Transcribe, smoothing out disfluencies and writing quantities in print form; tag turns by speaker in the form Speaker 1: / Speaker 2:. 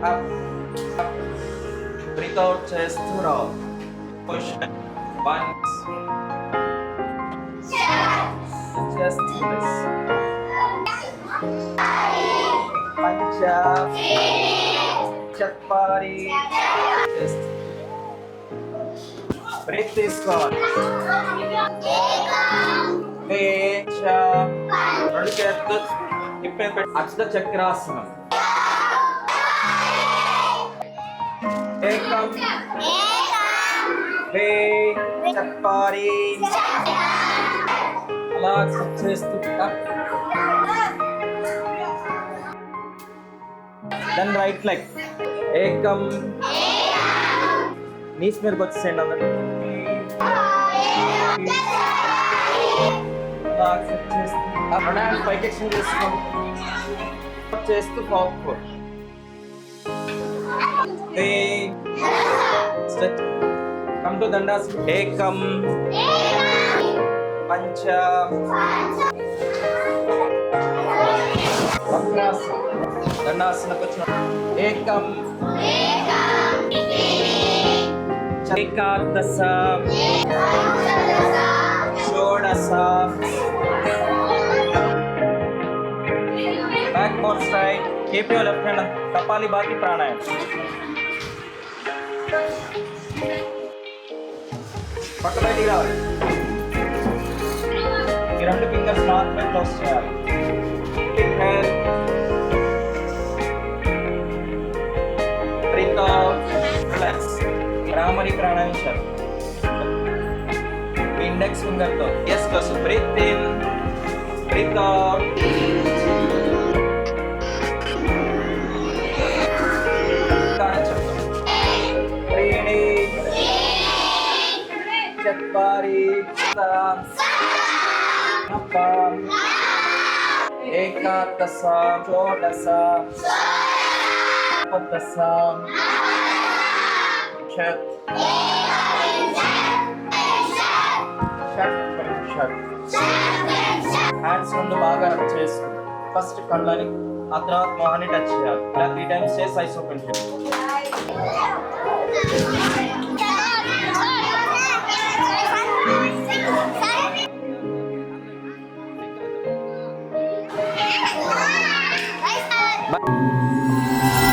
Speaker 1: up, up. Breathe out, chest roll. Push. Once. Just this. Pancha. Chatpari. Just. Breathe this one. Vecha. రెండు చేతులు hip అర్ధ చక్రాసనం. ఏకం వే చత్వారి అలా చేస్తూ దెన్ రైట్ లెగ్ ఏకం నీస్ మీదకి వచ్చేసేయండి అందరూ అలా చేస్తూ రెండు పైకి ఎక్స్టెండ్ చేసుకోండి చేస్తూ forward come to dandas ekam pancha vakrasana dandasana kuchna ekam ekadasa shodasa back more side keep your left hand kapali bhati pranayam పక్క బయటికి రావాలి ఈ రెండు ఫింగర్స్ మాత్రమే క్లోజ్ చేయాలి inhale breathe out relax Bhramari pranayama చేయాలి మీ ఇండెక్స్ ఫింగర్ తో ఎస్ close breathe in breathe out चत्वारि नवम एकादश षोडश सप्तदश షట్త్రింశత్ హ్యాండ్స్ రెండు బాగా రబ్ చేసుకోండి ఫస్ట్ కళ్ళని ఆ తర్వాత మొహాన్ని టచ్ చేయాలి ఇలా 3 టైమ్స్ చేసి ఐస్ ఓపెన్ చేయండి Bye.